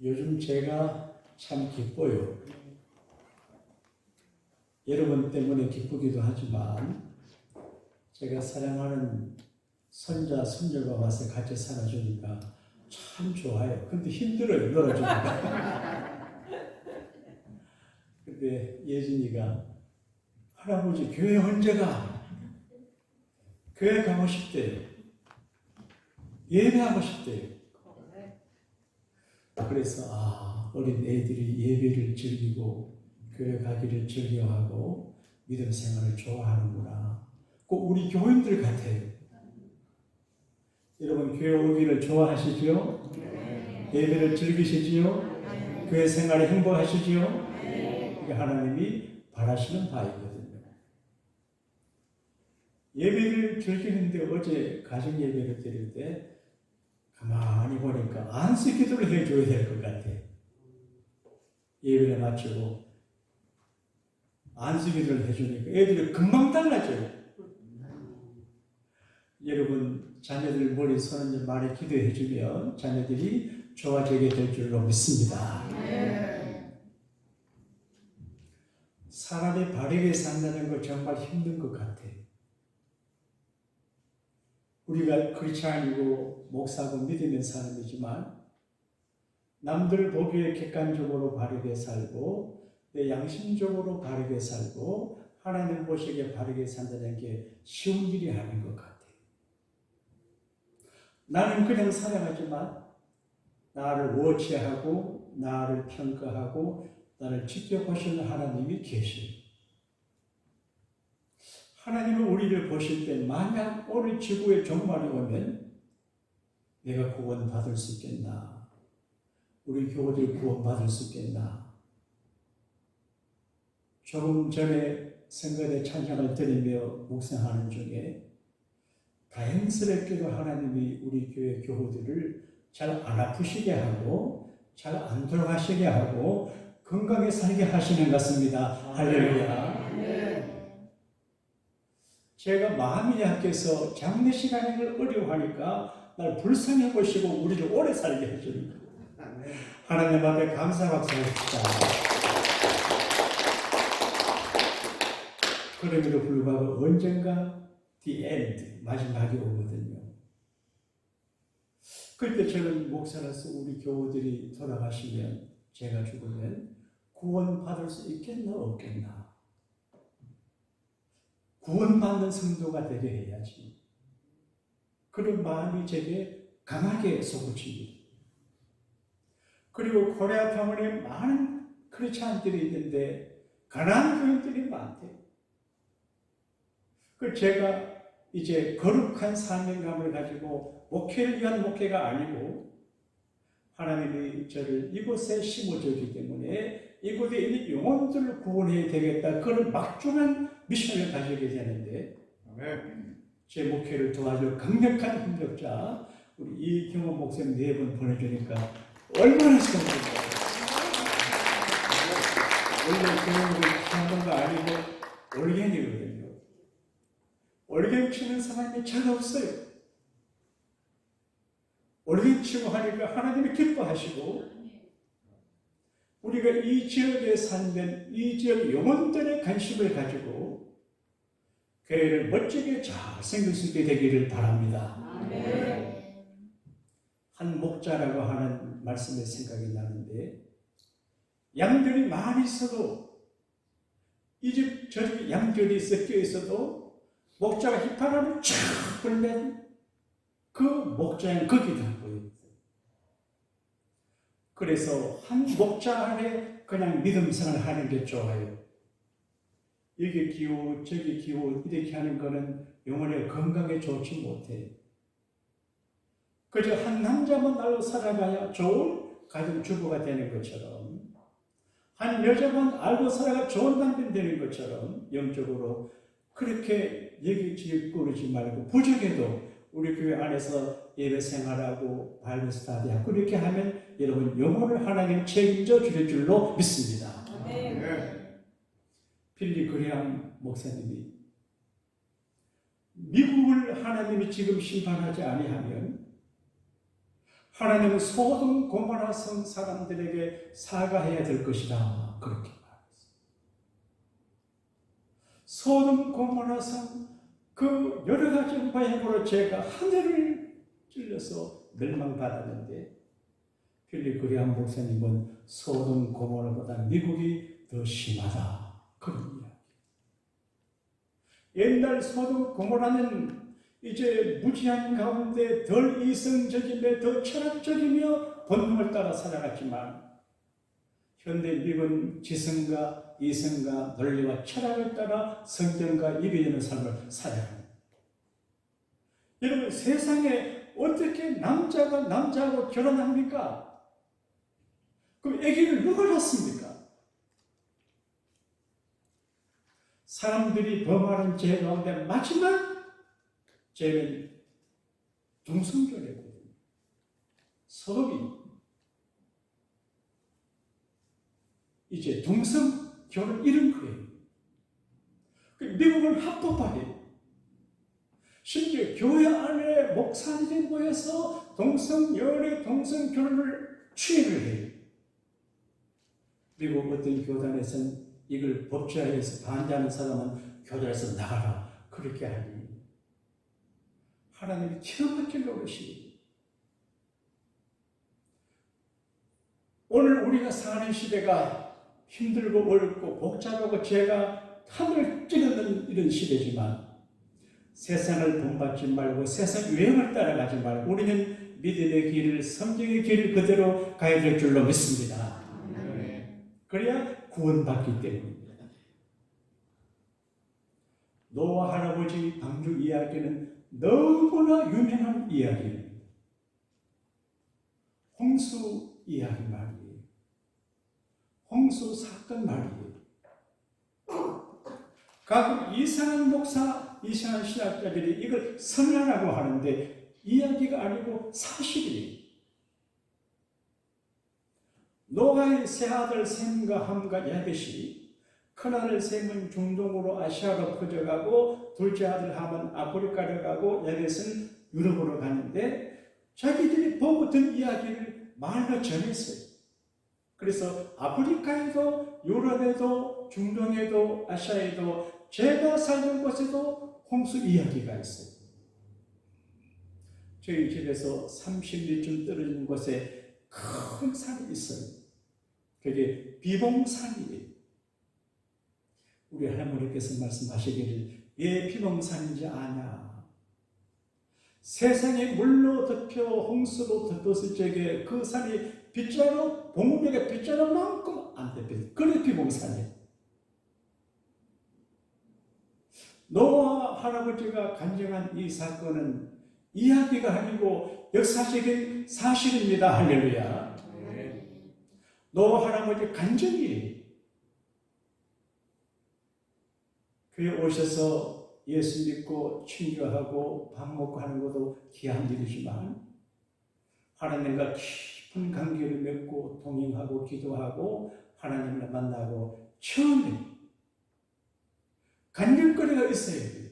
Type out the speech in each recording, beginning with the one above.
요즘 제가 참 기뻐요. 여러분 때문에 기쁘기도 하지만 제가 사랑하는 손자, 손녀가 와서 같이 살아주니까 참 좋아요. 근데 힘들어요, 놀아주니까. 근데 예진이가 할아버지 교회 언제 가? 교회 가고 싶대요. 예배하고 싶대요. 그래서 어린 애들이 예배를 즐기고 교회 가기를 즐겨하고 믿음 생활을 좋아하는구나. 꼭 우리 교인들 같아요. 여러분 교회 오기를 좋아하시지요? 네. 예배를 즐기시지요? 네. 교회 생활에 행복하시지요? 네. 이게 하나님이 바라시는 바이거든요. 예배를 즐기는데 어제 가정 예배를 드릴 때 가만히 보니까 안수 기도를 해줘야 될 것 같아. 예배를 마치고 안수 기도를 해주니까 애들이 금방 달라져요. 여러분 자녀들 머리 손을 많이 기도해주면 자녀들이 좋아지게 될 줄로 믿습니다. 사람이 바르게 산다는 거 정말 힘든 것 같아요. 우리가 크리스찬이고 목사고 믿음의 사람이지만 남들 보기에 객관적으로 바르게 살고 내 양심적으로 바르게 살고 하나님 보시기에 바르게 산다는 게 쉬운 일이 아닌 것 같아요. 나는 그냥 살아가지만 나를 워치하고 나를 평가하고 나를 지켜보시는 하나님이 계셔요. 하나님은 우리를 보실 때 만약 오늘 지구에 종말이 오면 내가 구원받을 수 있겠나? 우리 교우들이 구원받을 수 있겠나? 조금 전에 성가대 찬양을 드리며 묵상하는 중에 다행스럽게도 하나님이 우리 교회 교우들을 잘 안 아프시게 하고 잘 안 돌아가시게 하고 건강에 살게 하시는 것 같습니다. 할렐루야. 제가 마음이 약해서 장례 시간을 어려워하니까 날 불쌍해 보시고 우리를 오래 살게 해주는 거예요. 하나님 앞에 감사 박수합시다. 그럼에도 불구하고 언젠가 the end, 마지막이 오거든요. 그때 저는 목사로서 우리 교우들이 돌아가시면 제가 죽으면 구원받을 수 있겠나 없겠나? 구원받는 성도가 되게 해야지. 그런 마음이 제게 강하게 솟구칩니다. 그리고 코리아 평원에 많은 크리스찬들이 있는데 가난한 교인들이 많대요. 그 제가 이제 거룩한 사명감을 가지고 목회를 위한 목회가 아니고 하나님이 저를 이곳에 심어주기 때문에 이곳에 있는 영혼들을 구원해야 되겠다. 그런 막중한 미션을 가지게 되는데 제 목회를 도와줄 강력한 협력자 우리 이경호 목사님 4분 보내주니까 얼마나 감사합니까. 원래 교회를 하는 거 아니고 올겐이거든요. 올겐 치는 사람이 잘 없어요. 올겐 치고 하니까 하나님이 기뻐하시고 우리가 이 지역에 사는 이 지역 영혼들의 관심을 가지고 교회를 멋지게 잘 생길 수 있게 되기를 바랍니다. 아멘. 한 목자라고 하는 말씀의 생각이 나는데 양들이 많이 있어도 이 집 저 집 양들이 섞여 있어도 목자가 휘파람을 쫙 불면 그 목자는 거기 다 보입니다. 그래서 한 목자 안에 그냥 믿음 생활을 하는 게 좋아요. 여기 기호 저기 기호 이렇게 하는 거는 영혼의 건강에 좋지 못해요. 그저 한 남자만 날로 살아가야 좋은 가정주부가 되는 것처럼 한 여자만 알고 살아가 좋은 남편 되는 것처럼 영적으로 그렇게 얘기 꾸르지 말고 부족해도 우리 교회 안에서 예배 생활하고 바이블 스터디하고 그렇게 하면 여러분 영혼을 하나님 책임져 주실 줄로 믿습니다. 네. 빌리 그레함 목사님이 미국을 하나님이 지금 심판하지 아니하면 하나님은 소돔 고모라 성 사람들에게 사과해야 될 것이다. 그렇게 말했어요. 소돔 고모라 성 그 여러 가지 방향으로 죄가 하늘을 찔러서 멸망받았는데 필립 그리함 목사님은 소돔 고모라보다 미국이 더 심하다. 그런 이야기. 옛날 소돔 고모라는 이제 무지한 가운데 덜 이성적이며 더 철학적이며 본능을 따라 살아갔지만 현대 미국은 지성과 이성과 논리와 철학을 따라 성경과 이겨지는 삶을 살아갑니다. 여러분 세상에 어떻게 남자가 남자하고 결혼합니까? 그럼 아기를 누가 낳습니까? 사람들이 범하는 죄 가운데 마지막 죄는 동성결례거든요. 소돔이 이제 동성 결혼 이런 거예요. 미국은 합법화해요. 심지어 교회 안에 목사들이 모여서 동성 연애, 동성 결혼을 추인을 해요. 미국 어떤 교단에서는 이걸 법제화해서 반대하는 사람은 교단에서 나가라 그렇게 하니 하나님이 기가 막히게 노릇이에요. 오늘 우리가 사는 시대가 힘들고 어렵고 복잡하고 죄가 하늘을 찌르는 이런 시대지만 세상을 본받지 말고 세상 유행을 따라가지 말고 우리는 믿음의 길을 성경의 길을 그대로 가야 될 줄로 믿습니다. 그래야 구원받기 때문입니다. 노아 할아버지 방주 이야기는 너무나 유명한 이야기입니다. 홍수 이야기 말이에요. 홍수 사건 말이에요. 가끔 이상한 목사, 이상한 신학자들이 이걸 선언하고 하는데 이야기가 아니고 사실이에요. 노아의 세 아들 셈과 함과 야벳이 큰아들 셈은 중동으로 아시아로 퍼져가고 둘째 아들 함은 아프리카로 가고 야벳은 유럽으로 가는데 자기들이 보고 든 이야기를 말로 전했어요. 그래서 아프리카에도 유럽에도 중동에도 아시아에도 제가 살던 곳에도 홍수 이야기가 있어요. 저희 집에서 30리쯤 떨어진 곳에 큰 산이 있어요. 그게 비봉산이에요. 우리 할머니께서 말씀하시기를 왜 비봉산인지 아냐? 세상에 물로 덮여 홍수로 덮었을 적에 그 산이 빗자루, 봉우리가 빗자루만큼 안 덮여요. 그래 비봉산이에요. 노아 할아버지가 간증한 이 사건은 이야기가 아니고 역사적인 사실입니다. 할렐루야. 노아 할아버지 간증이에요. 교회 오셔서 예수 믿고 친교하고 밥 먹고 하는 것도 귀한 일이지만 하나님과 깊은 관계를 맺고 동행하고 기도하고 하나님을 만나고 처음에 간증거리가 있어야 돼요.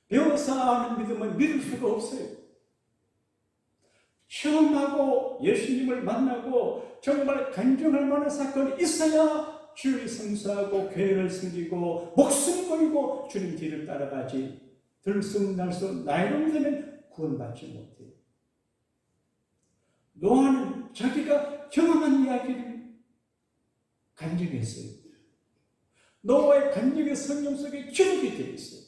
배워서 아는 믿음은 믿을 수가 없어요. 처음하고 예수님을 만나고 정말 간증할 만한 사건이 있어야 주를 성수하고 교회를 섬기고 목숨 걸고 주님 뒤를 따라가지 들쑥날쑥 나이로 되면 구원받지 못해요. 노아는 자기가 경험한 이야기를 간증했어요. 노아의 간증이 성경 속에 기록이 되어 있어요.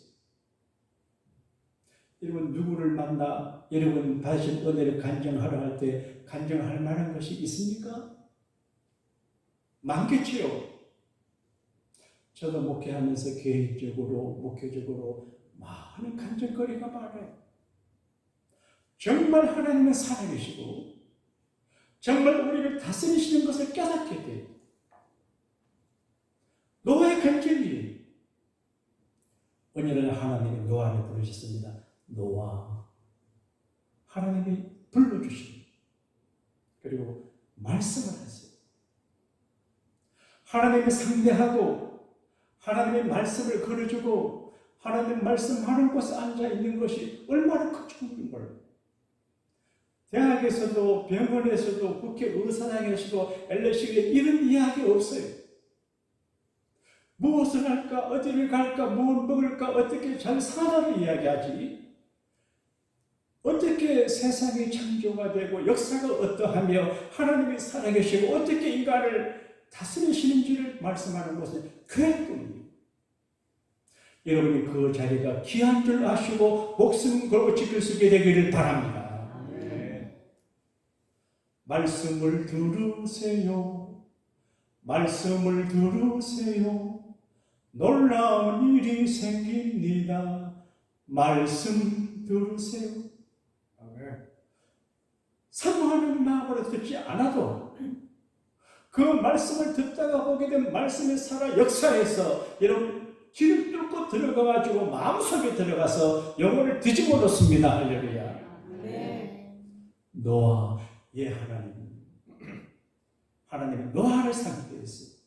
여러분 누구를 만나 여러분 받으신 은혜를 간증하러 할 때 간증할 만한 것이 있습니까? 많겠지요. 저도 목회하면서 개인적으로 목회적으로 많은 간증거리가 많아요. 정말 하나님은 살아계시고 정말 우리를 다스리시는 것을 깨닫게 돼요. 노아의 간증이에요. 어느 날 하나님이 노아를 부르셨습니다. 노아. 하나님이 불러주시고 그리고 말씀을 하세요. 하나님을 상대하고 하나님의 말씀을 걸어주고 하나님 말씀하는 곳에 앉아있는 것이 얼마나 큰 축복인 걸. 대학에서도 병원에서도 국회의사당에서도 엘리시에 이런 이야기 없어요. 무엇을 할까, 어디를 갈까, 무엇을 먹을까, 어떻게 잘 살아를 이야기하지. 어떻게 세상이 창조가 되고 역사가 어떠하며 하나님이 살아계시고 어떻게 인간을 다스리시는지를 말씀하는 것은 교회뿐입니다. 여러분이 그 자리가 귀한 줄 아시고 목숨 걸고 지킬 수 있게 되기를 바랍니다. 네. 말씀을 들으세요. 말씀을 들으세요. 놀라운 일이 생깁니다. 말씀 들으세요. 사모하는 마음으로 듣지 않아도 그 말씀을 듣다가 보게 된 말씀의 살아 역사에서 여러분 기름 뚫고 들어가가지고 마음속에 들어가서 영혼을 뒤집어 놓습니다. 할렐루야. 네. 노아, 예 하나님은 노아를 상대했어요.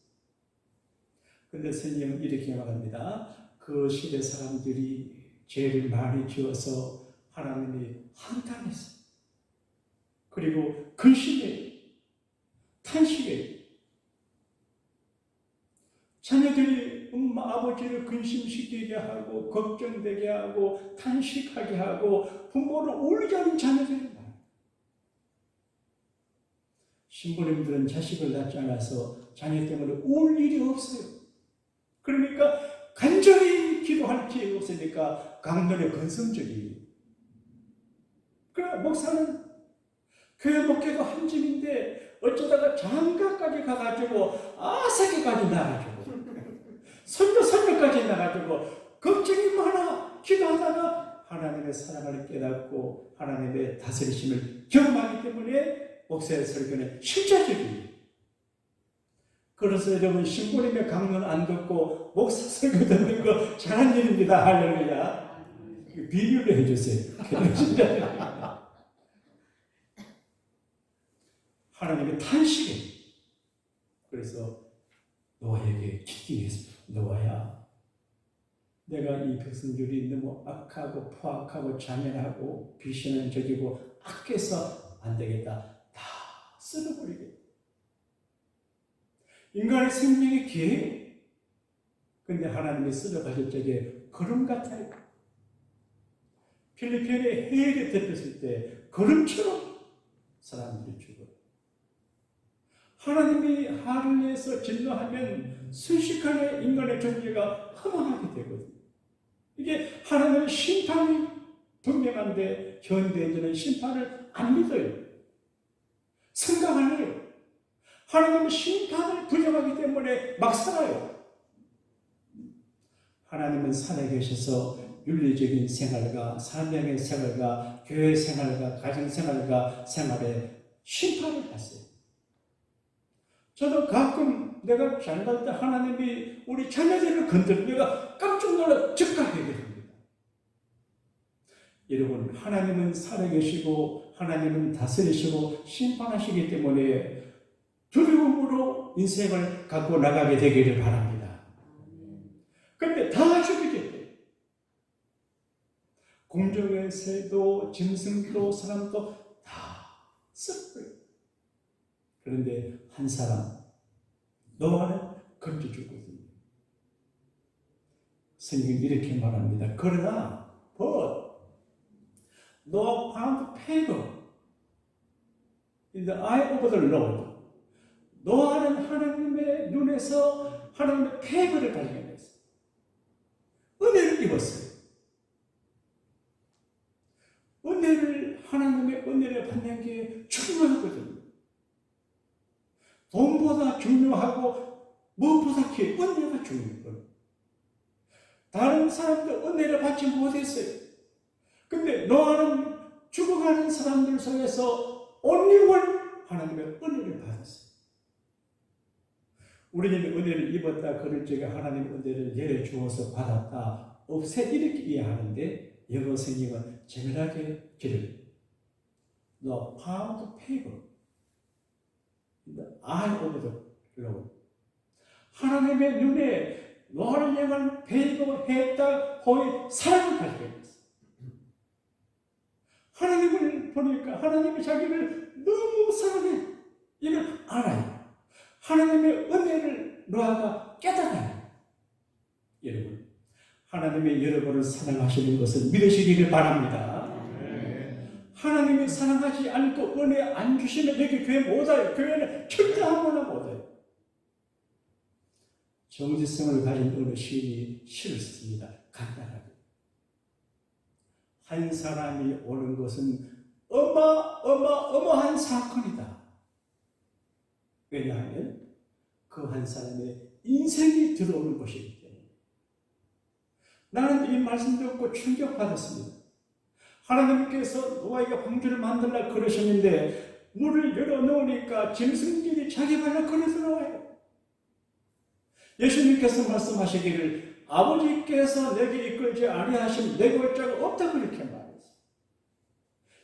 근데 스님은 이렇게 말합니다. 그 시대 사람들이 죄를 많이 지어서 하나님이 한탄했어요. 그리고 근심해, 탄식해. 자녀들이 엄마 아버지를 근심시키게 하고 걱정되게 하고 탄식하게 하고 부모를 울게 하는 자녀들이 많아요. 신부님들은 자식을 낳지 않아서 자녀 때문에 울 일이 없어요. 그러니까 간절히 기도할 기회가 없으니까 강론의 근성적이에요. 그러나 목사는 교회 목회도 한 집인데 어쩌다가 장가까지 가가지고 아사기까지 나가지고 선교까지 나가지고 걱정이 많아 기도하다가 하나님의 사랑을 깨닫고 하나님의 다스리심을 경험하기 때문에 목사의 설교는 실제적이에요. 그래서 여러분 신부님의 강론 안 듣고 목사 설교 듣는 거 잘한 일입니다. 할렐루야. 비유를 해주세요. 하나님의 탄식이에요. 그래서 노아에게 기도했습니다. 노아야, 내가 이 백성들이 너무 악하고 포악하고 잔인하고 비신은 적이고 악해서 안 되겠다. 다 쓸어버리겠다. 인간의 생명의 기회예요. 근데 하나님이 쓸어가실 적에 걸음 같아요. 필리핀의 해역에 덮였을 때 걸음처럼 사람들이 죽어요. 하나님이 화를 내서 진노하면 순식간에 인간의 존재가 허망하게 되거든요. 이게 하나님의 심판이 분명한데 현대인들은 심판을 안 믿어요. 생각 안 해요. 하나님은 심판을 부정하기 때문에 막 살아요. 하나님은 살아계셔서 윤리적인 생활과 사명의 생활과 교회 생활과 가정생활과 생활에 심판을 하세요. 저도 가끔 내가 잘날 때 하나님이 우리 자녀들을 건드려 내가 깜짝 놀라 즉각하게 됩니다. 여러분, 하나님은 살아계시고 하나님은 다스리시고 심판하시기 때문에 두려움으로 인생을 갖고 나가게 되기를 바랍니다. 그런데 다 죽이게 돼요. 공중의 새도 짐승도 사람도 다 썩어요. 그런데 한 사람, 노아는 건져 주거든요. 성경은 이렇게 말합니다. 그러나, Noah found favor in the eye of the Lord. 노아는 하나님의 눈에서 하나님의 페이버를 발견했어요. 은혜를 입었어요. 하나님의 은혜를 받는 게 중요하거든요. 돈보다 중요하고 무엇보다 은혜가 중요해요. 다른 사람들 은혜를 받지 못했어요. 근데 노아는 죽어가는 사람들 속에서 only one 하나님의 은혜를 받았어요. 우리는 은혜를 입었다 그럴 적에 하나님의 은혜를 내려주어서 받았다 없애 이렇게 이해하는데 영어 성경은 재미나게 기를 No found favor in the eye of the Lord. 하나님의 눈에 노아를 향한 페이버했다 거의 사랑을 발견했어요. 하나님을 은혜를 보니까 하나님이 자기를 너무 사랑해. 이걸 알아요. 하나님의 은혜를 노아가 깨달아요. 여러분, 하나님의 여러분을 사랑하시는 것을 믿으시기를 바랍니다. 하나님이 사랑하지 않고 은혜 안 주시면 여기 교회 못 와요. 교회는 절대 아무나 못 와요. 정지성을 가진 어느 시인이 시를 썼습니다. 간단하게. 한 사람이 오는 것은 어마어마한 사건이다. 왜냐하면 그 한 사람의 인생이 들어오는 것이기 때문에. 나는 이 말씀 듣고 충격받았습니다. 하나님께서 노아에게 방주를 만들라 그러셨는데 문을 열어놓으니까 짐승들이 자기 발로 걸어 들어와요. 예수님께서 말씀하시기를 아버지께서 내게 이끌지 아니하시면 내게 올 자가 없다고 이렇게 말했어요.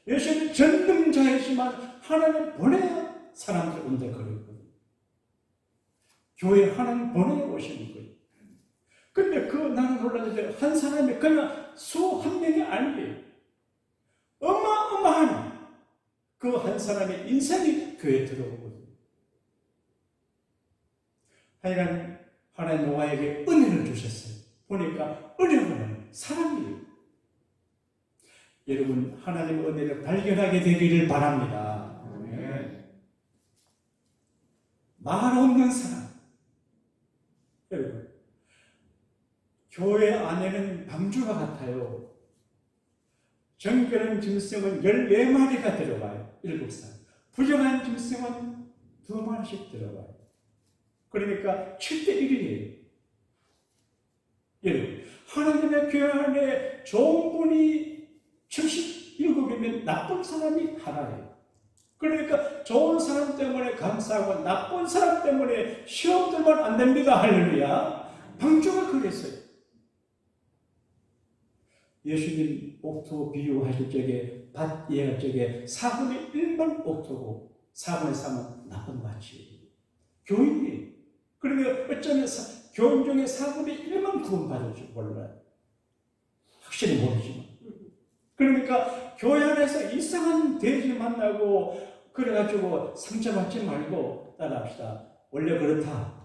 예수는 전능자이지만 하나님 보내야 사람들 온다 그랬거든요. 교회 하나님 보내야 오시는 거예요. 근데 나는 놀랐는데 한 사람이 그냥 수한 명이 아니에요. 어마어마한 그 한 사람의 인생이 교회에 들어오거든요. 하여간 하나님 노아에게 은혜를 주셨어요. 보니까 은혜는 사랑이에요. 여러분, 하나님의 은혜를 발견하게 되기를 바랍니다. 말 없는 사랑. 여러분, 교회 안에는 방주가 같아요. 정결한 짐승은 14마리가 들어가요. 7살. 부정한 짐승은 2마리씩 들어가요. 그러니까 7대1이에요. 여러분, 하나님의 교회 안에 좋은 분이 77이면 나쁜 사람이 하나예요. 그러니까 좋은 사람 때문에 감사하고 나쁜 사람 때문에 시험 들면 안 됩니다. 할렐루야. 방주가 그랬어요. 예수님 옥토 비유하실 적에 밭 예할 적에 4분의 1만 옥토고 4분의 3은 나쁜 밭이에요. 교인이에요. 그러면 어쩌면 교인 중에 4분의 1만 구원받을 줄 몰라요. 확실히 모르지만. 그러니까 교회 안에서 이상한 돼지 만나고 그래가지고 상처받지 말고 따라합시다. 원래 그렇다.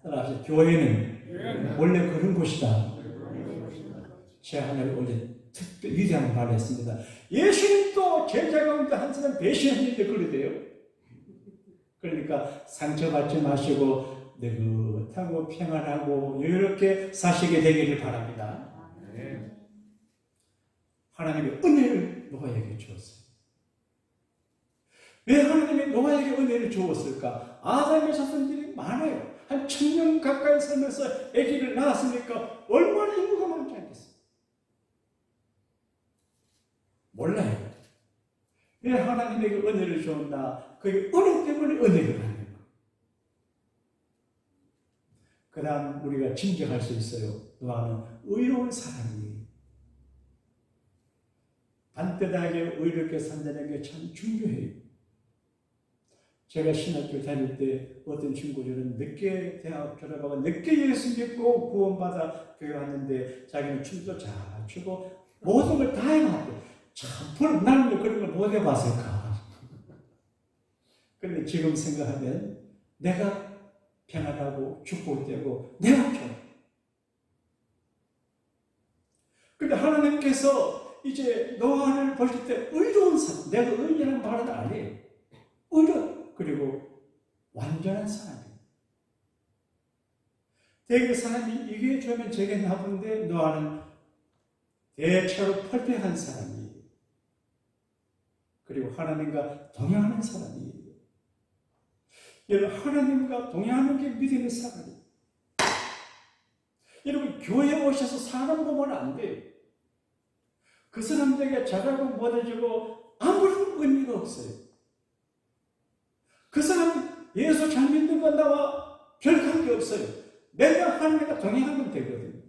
따라합시다. 교회는 원래 그런 곳이다. 제가 하나를 어제 특별히 위대한 말을 했습니다. 예수님도 제자 가운데 한 사람 배신했는데 그러대요. 그러니까 상처받지 마시고 느긋하고 평안하고 이렇게 사시게 되기를 바랍니다. 하나님의 은혜를 노아에게 주었어요. 왜 하나님이 노아에게 은혜를 주었을까? 아담의 자손들이 많아요. 한 1000년 가까이 살면서 아기를 낳았으니까 얼마나 인구가 많지 않겠어요? 몰라요. 왜 하나님에게 은혜를 주었나? 그게 은혜 때문에 은혜를 받는 거예요. 그 다음 우리가 짐작할 수 있어요. 노아는 의로운 사람이에요. 반듯하게 의롭게 산다는 게 참 중요해요. 제가 신학교 다닐 때 어떤 친구들은 늦게 대학 졸업하고 늦게 예수 믿고 구원받아 교회 왔는데 자기는 춤도 잘 추고 모든 걸 다 해놨대. 참, 나는 왜 그런 걸 못 해봤을까? 그런데 지금 생각하면 내가 평안하고 축복되고 내가 좋아. 근데 하나님께서 이제 노아를 보실 때 의로운 사람, 내가 의인이라는 말은 아니에요. 의로운, 그리고 완전한 사람이에요. 대개 사람이 이게 주면 저게 나쁜데 노아는 대체로 펄폐한 사람이에요. 그리고 하나님과 동행하는 사람이에요. 여러분, 하나님과 동행하는 게 믿음의 사람이에요. 여러분, 교회에 오셔서 사람 보면 안 돼요. 그 사람들에게 잘하고 못해주고 아무런 의미가 없어요. 그 사람 예수 잘 믿는 건 나와 별 관계 없어요. 내가 하나님과 동행하면 되거든요.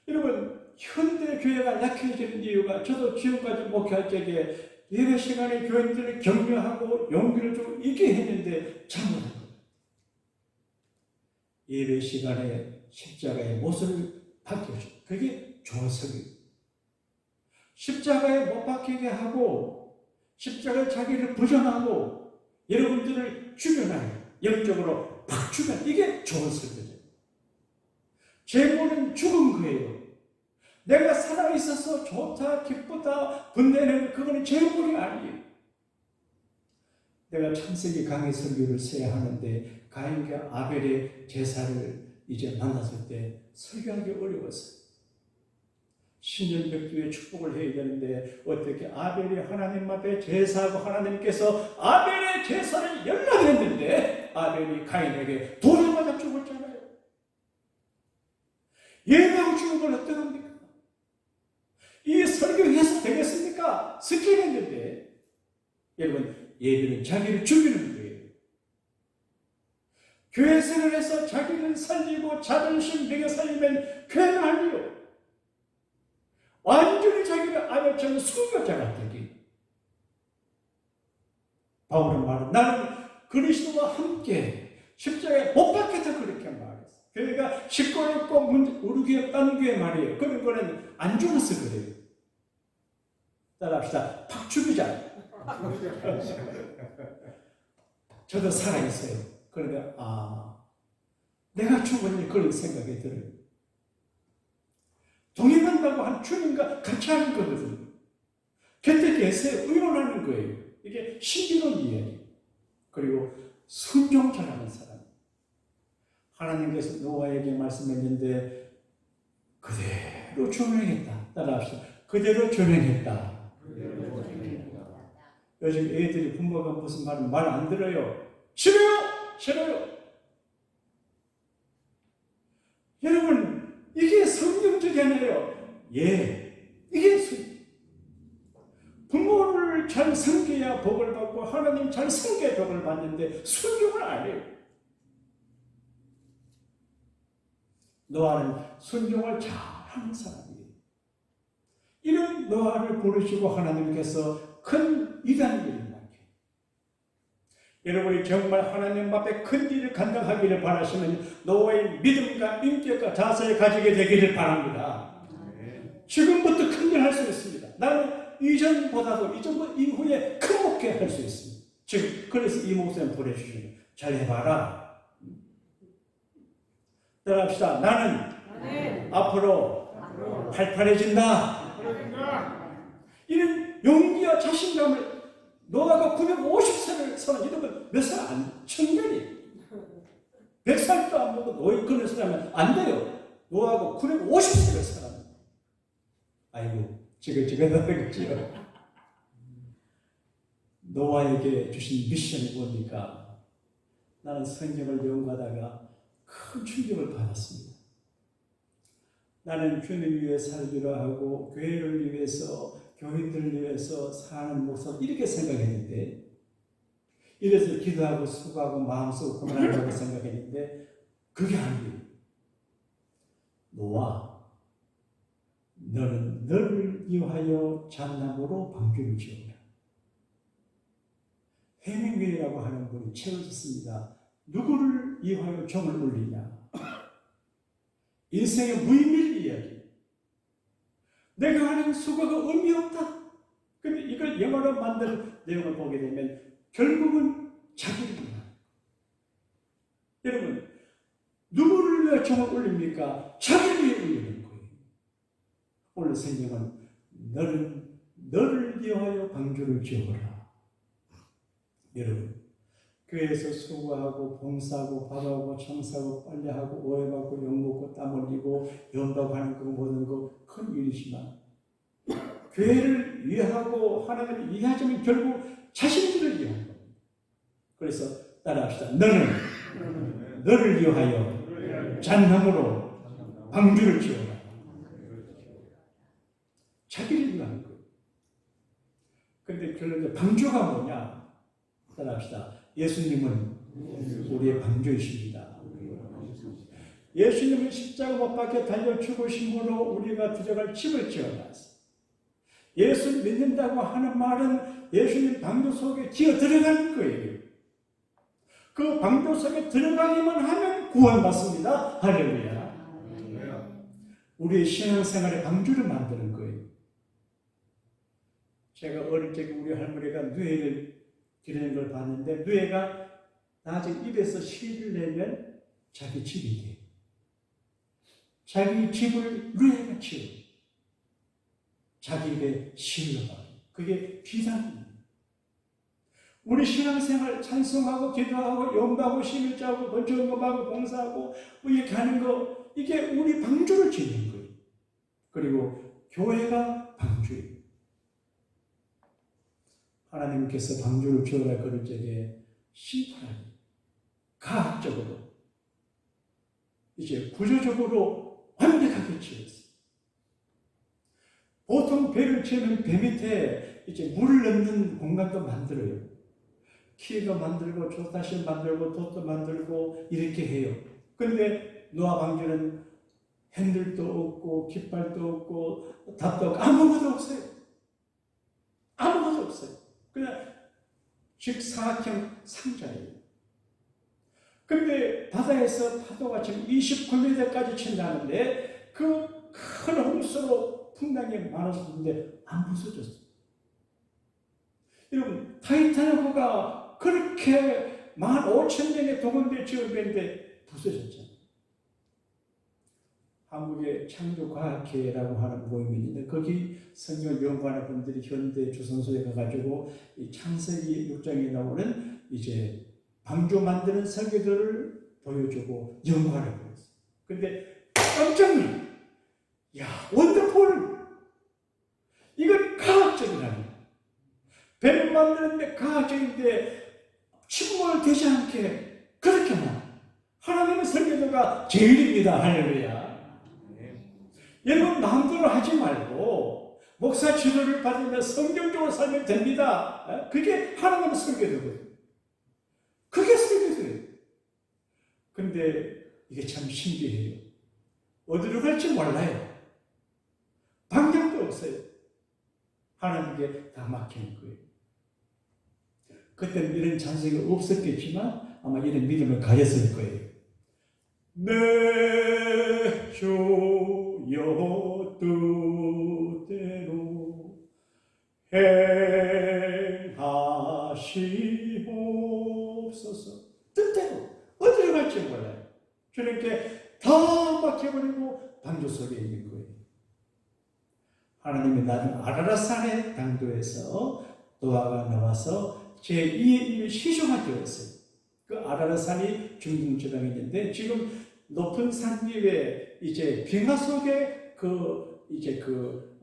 여러분, 현대 교회가 약해지는 이유가 저도 지금까지 목회할 적에 예배 시간에 교인들을 격려하고 용기를 주고 이게 했는데 잘못한 거예요. 예배 시간에 십자가의 모습을 바뀌어줘. 그게 조석이에요. 십자가에 못 박히게 하고 십자가에 자기를 부정하고 여러분들을 죽여놔요. 영적으로 팍 죽여. 이게 좋은 설교죠. 죄물은 죽은 거예요. 내가 살아있어서 좋다, 기쁘다, 분내는 그거는 죄물이 아니에요. 내가 창세기 강의 설교를 써야 하는데 가인과 아벨의 제사를 이제 만났을 때 설교하기 어려웠어요. 신년백주의 축복을 해야 되는데 어떻게 아벨이 하나님 앞에 제사하고 하나님께서 아벨의 제사를 연락했는데 아벨이 가인에게 돌을 맞아 죽었잖아요. 예배하고 죽은 어떡합니까? 이 설교해서 되겠습니까? 스킬했는데 여러분, 예배는 자기를 죽이는 거예요. 교회 생활에서 자기를 살리고 자존심 내게 살리면 교회는 아니요. 완전히 자기를 아벨처럼 숨겼잖아. 바울은 말은 나는 그리스도와 함께 십자가에 못 박혀서 그렇게 말했어. 교회가 시끄럽고 우리 딴 교회 말이에요. 그런 거는 안 죽어서 그래요. 따라합시다. 팍 죽이자. 저도 살아있어요. 그러니까 내가 죽었니? 그런 생각이 들어요. 동행한다고 한 주님과 같이 하는 거거든요. 곁에 계세요. 의논하는 거예요. 이게 신비로운 이야기. 그리고 순종 잘하는 사람. 하나님께서 노아에게 말씀했는데 그대로 조명했다. 따라합시다. 그대로 조명했다. 요즘 애들이 부모가 무슨 말 안 들어요. 싫어요! 싫어요! 여러분, 이게 성경적이잖아요. 예, 이게 부모를 잘 섬겨야 복을 받고 하나님 잘 섬겨야 복을 받는데 순종을 안 해요. 노아는 순종을 잘하는 사람이에요. 이런 노아를 부르시고 하나님께서 큰 이단을 일으켜요. 여러분이 정말 하나님 앞에 큰 일을 감당하기를 바라시면 노아의 믿음과 인격과 자세를 가지게 되기를 바랍니다. 지금부터 큰 일 할 수 있습니다. 나는 이전보다도 이후에 큰 목회 할 수 있습니다. 지금 그래서 이 목사님 보내주시면 잘 해봐라. 따라합시다. 나는 앞으로 팔팔해진다. 이런 용기와 자신감을 노아가 950세를 살아 이러면 몇 살 안 청년이에요. 100살도 안 먹고 노예 그런 사람은 안 돼요. 노아가 950세를 살았는데 아이고 지긋지긋하겠지요. 노아에게 주신 미션이 뭡니까? 나는 성경을 연구하다가 큰 충격을 받았습니다. 나는 주님 위해 살기로 하고 교회를 위해서 교인들을 위해서 사는 목사 이렇게 생각했는데 이래서 기도하고 수고하고 마음속으로 고민한다고 생각했는데 그게 아니에요. 노아, 너는 너를 위하여 잣나무로 방주를 지어라. 해밍웨이라고 하는 분이 책을 썼습니다. 누구를 위하여 종을 울리냐? 인생의 무의미를 이야기. 내가 하는 수고가 의미 없다. 근데 이걸 영어로 만든 내용을 보게 되면 결국은 자기를 위한. 여러분, 누구를 위해 종을 울립니까? 자기를 위해 울리는 거예요. 오늘 성경은 너를 위하여 방주를 지어라. 여러분, 교회에서 수고하고 봉사하고 밥하고 청소하고 빨래하고 오해받고 욕먹고 땀 흘리고 연다고 하는 그 모든 거 큰 일이지만 교회를 위하고 하나님을 위하자면 결국 자신들을 위한 겁니다. 그래서 따라합시다. 너를 위하여 잣나무로 방주를 지어라. 자기를 위한 거예요. 그런데 결론적으로 방주가 뭐냐? 따라합시다. 예수님은 우리의 방주이십니다. 예수님은 십자가 못 박혀 달려 죽으심으로 우리가 들어갈 집을 지어놨어요. 예수를 믿는다고 하는 말은 예수님 방주 속에 기어 들어가는 거예요. 그 방주 속에 들어가기만 하면 구원받습니다. 할렐루야. 우리의 신앙생활의 방주를 만드는 거예요. 제가 어릴 적에 우리 할머니가 누에를 기르는 걸 봤는데, 누에가 나중에 입에서 실을 내면 자기 집이 돼. 자기 집을 누에가 치워. 자기 입에 실로 봐. 그게 비상입니다. 우리 신앙생활 찬송하고 기도하고 연구하고 심일자하고 건축업하고 봉사하고 뭐 이렇게 하는 거, 이게 우리 방주를 지는 거예요. 그리고 교회가 방주예요. 하나님께서 방주를 지어라 그럴 적에 심플하게 과학적으로 이제 구조적으로 완벽하게 지었어요. 보통 배를 지으면 배 밑에 이제 물을 넣는 공간도 만들어요. 키도 만들고 조타실 만들고 돛도 만들고 이렇게 해요. 그런데 노아 방주는 핸들도 없고 깃발도 없고 탑도 없고 아무것도 없어요. 아무것도 없어요. 그냥 직사각형 상자예요. 그런데 바다에서 파도가 지금 29m까지 친다는데 그 큰 홍수로 풍랑이 많았는데 안 부서졌어요. 여러분, 타이타닉호가 그렇게 15,000년의 동원대 지어졌는데 부서졌잖아요. 한국의 창조과학회라고 하는 모임이 있는데 거기 성경 연구하는 분들이 현대 조선소에 가가지고 이 창세기 6장에 나오는 이제 방주 만드는 설계도를 보여주고 연구하는 거였어요. 근데 깜짝 놀랐어요. 야, 원더풀! 이건 과학적이라니. 배를 만드는데 과학적인데 침몰 되지 않게 그렇게만. 하나님의 설계도가 제일입니다. 할렐루야. 여러분 마음대로 하지 말고 목사 지도를 받으면 성경적으로 살면 됩니다. 그게 하나님의 설계도거든요. 그게 설계도예요. 근데 이게 참 신기해요. 어디로 갈지 몰라요. 방향도 없어요. 하나님께 다 막히는 거예요. 그때는 이런 찬성이 없었겠지만 아마 이런 믿음을 가졌을 거예요. 내 주여 뜻대로 행하시옵소서. 뜻대로 어디로 갈지 몰라요. 주님께 다 맡겨버리고 방주 속에 있는 거예요. 하나님이 나는 아라랏산의 당도에서 노아가 나와서 제2의 입을 시종하게 되었어요. 그 아라랏산이 중동 지방에 있는데 지금 높은 산 위에 이제 빙하 속에 그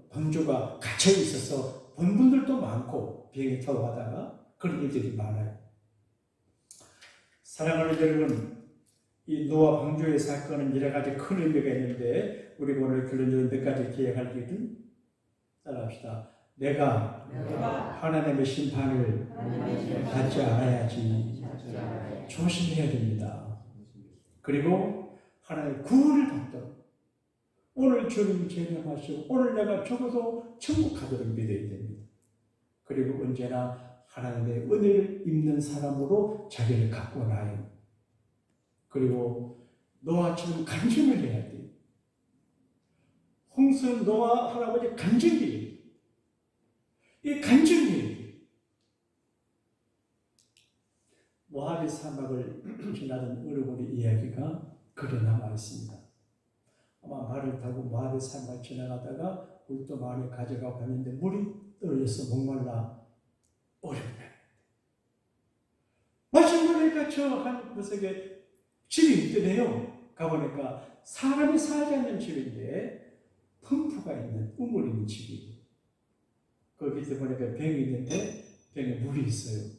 방주가 갇혀 있어서 본 분들도 많고 비행기 타고 가다가 그런 일들이 많아요. 사랑하는 여러분, 이 노아 방주의 사건은 여러 가지 큰 의미가 있는데 우리 오늘 결론적으로 몇 가지 기억할 일은 따라합시다. 내가 하나님의 심판을 받지 않아야지. 조심해야 됩니다. 그리고 하나님의 구원을 받도록 오늘 주님 제명하시고 오늘 내가 죽어도 천국 가도록 믿어야 됩니다. 그리고 언제나 하나님의 은혜를 입는 사람으로 자기를 갖고 나요. 그리고 노아처럼 간증을 해야 돼요. 홍수 노아 할아버지 간증이에요. 이 간증이에요. 모하비 사막을 지나던 어르고리 이야기가 글에 남아 있습니다. 아마 말을 타고 모하비 사막을 지나가다가 물도 많이 가져가고 갔는데 물이 떨어져서 목말라 어렵다. 마침 보니까 저 한 구석에 집이 있더래요. 가보니까 사람이 살지 않는 집인데 펌프가 있는 우물 있는 집이에요. 거기 밑에 보니까 병이 있는데 병에 물이 있어요.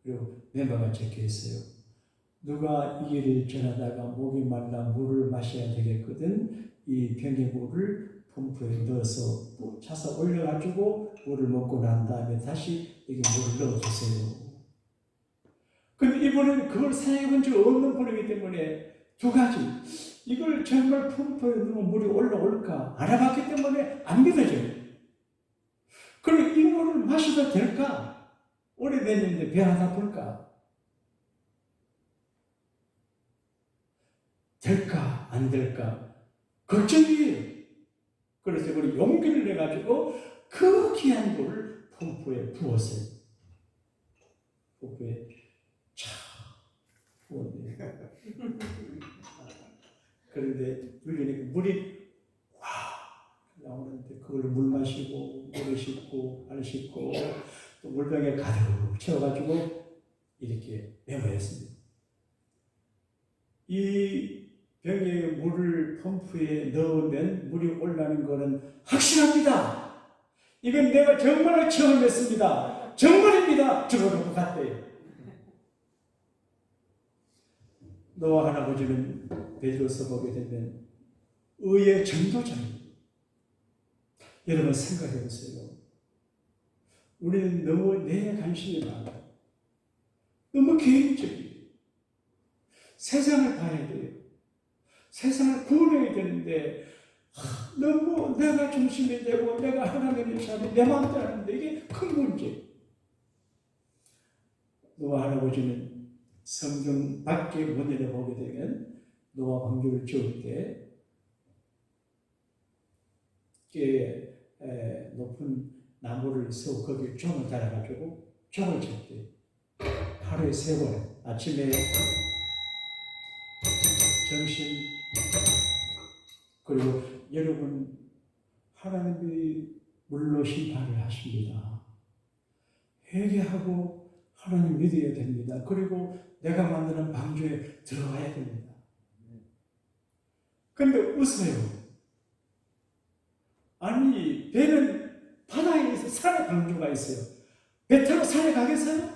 그리고 멤버가 적혀 있어요. 누가 이 길을 지나다가 목이 말라 물을 마셔야 되겠거든. 이 병의 물을 펌프에 넣어서 차서 올려가지고 물을 먹고 난 다음에 다시 여기 물을 넣어주세요. 근데 이분은 그걸 사용해 본 적 없는 분이기 때문에 두 가지. 이걸 정말 펌프에 넣으면 물이 올라올까 알아봤기 때문에 안 믿어져요. 그리고 이 물을 마셔도 될까? 오래됐는데 배 하나 볼까? 될까? 안 될까? 걱정이에요. 그래서 우리 용기를 내가지고 그 귀한 물을 펌프에 부었어요. 복부에 차 부었네요. 그런데 불리니까 물이 와 나오는데 그걸로 물 마시고 물을 씻고 발 씻고 또 물병에 가득 채워가지고 이렇게 메모했습니다. 이 병에 물을 펌프에 넣으면 물이 올라오는 것은 확실합니다. 이건 내가 정말로 체험했습니다. 정말입니다. 저러고 갔대요. 노아 할아버지는 베드로서 보게 되면 의의 전도자입니다. 여러분 생각해 보세요. 우리는 너무 내 관심이 많아요. 너무 개인적이에요. 세상을 봐야 돼요. 세상을 구원해야 되는데 너무 내가 중심이 되고 내가 하나님의 자리 내 마음대로 하는데 이게 큰 문제. 노아 할아버지는 성경 밖에 문제를 보게 되면 노아 방주를 지을 때 높은 나무를 세우고 거기에 종을 달아가지고 종을 쳤대요. 하루에 3번 아침에 점심 그리고 여러분 하나님이 물로 심판을 하십니다. 회개하고 하나님 믿어야 됩니다. 그리고 내가 만드는 방주에 들어가야 됩니다. 근데 웃어요. 아니 배는 바다에 있어 산에 방주가 있어요. 배 타고 산에 가겠어요?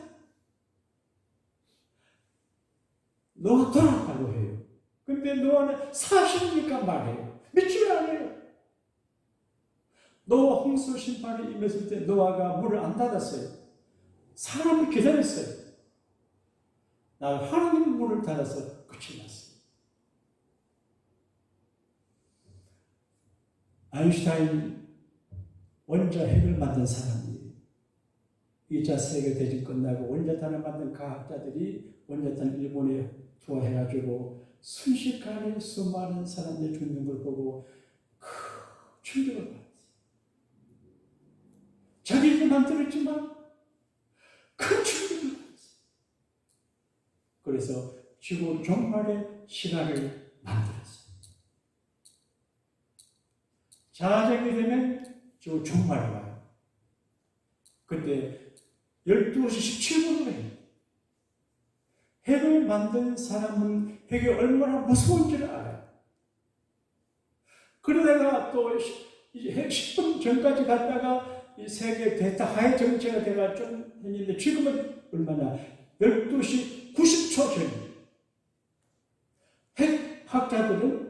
노아 돌아가고 해요. 근데 노아는 사실이니까 말해요. 믿지 않아요. 노아 홍수 심판이 임했을 때 노아가 문을 안 닫았어요. 사람을 기다렸어요. 나 하나님 문을 닫아서 끝이 났어요. 아인슈타인 원자핵을 만든 사람이 2차 세계대전 끝나고 원자탄을 만든 과학자들이 원자탄 일본에 투하해가지고 순식간에 수많은 사람들이 죽는 걸 보고 충격을 받았어요. 자기가 만들었지만 큰 충격을 받았어요. 그래서 지구 종말의 시간을 만들었어요. 자정이 되면 지구 종말이 와요. 그때 12시 17분으로 해요. 핵을 만든 사람은 핵이 얼마나 무서운지를 알아요. 그러다가 또 핵 10분 전까지 갔다가 이 세계 대타하의 정체가 돼가 좀 했는데 지금은 얼마냐? 12시 90초 전이에요. 핵학자들은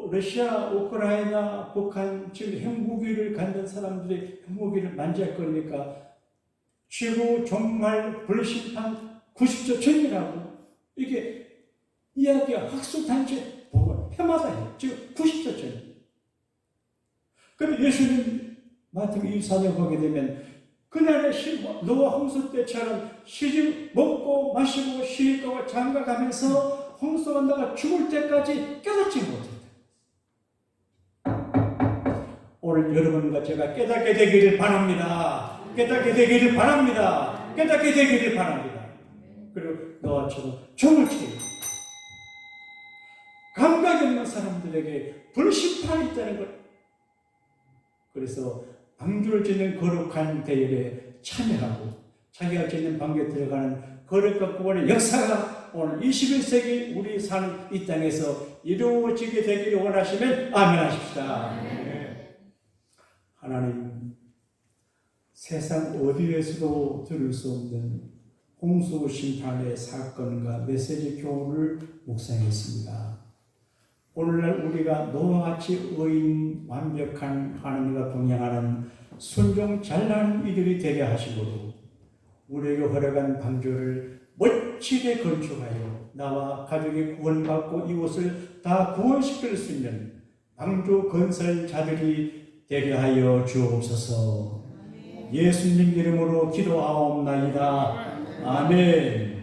러시아, 우크라이나, 북한 지금 핵무기를 갖는 사람들이 핵무기를 만지작거리니까 지구 종말 불심판 90초 전이라고 이게 이야기가 학술단체 보고 해마다 해요. 지금 90초 전이에요. 그런데 예수님 마태복음 24장 보게 되면 그날의 노아 홍수 때처럼 시집 먹고 마시고 쉬고 장가가면서 홍수가 나가 죽을 때까지 깨닫지 못했다. 오늘 여러분과 제가 깨닫게 되기를 바랍니다. 깨닫게 되기를 바랍니다. 깨닫게 되기를 바랍니다. 그리고 노아처럼 종을 치고 감각이 없는 사람들에게 불심판이 있다는 것. 그래서 방주를 짓는 거룩한 대열에 참여하고 자기가 짓는 방주에 들어가는 거룩한 구원의 역사가 오늘 21세기 우리 사는 이 땅에서 이루어지게 되기를 원하시면 아멘 하십시다. 하나님, 세상 어디에서도 들을 수 없는 홍수 심판의 사건과 메시지 교훈을 묵상했습니다. 오늘날 우리가 노아같이 의인 완벽한 하나님과 동행하는 순종 잘나는 이들이 되게 하시고 우리에게 허락한 방주를 멋지게 건축하여 나와 가족이 구원받고 이웃을 다 구원시킬 수 있는 방주 건설자들이 되게 하여 주옵소서. 예수님 이름으로 기도하옵나이다. 아멘.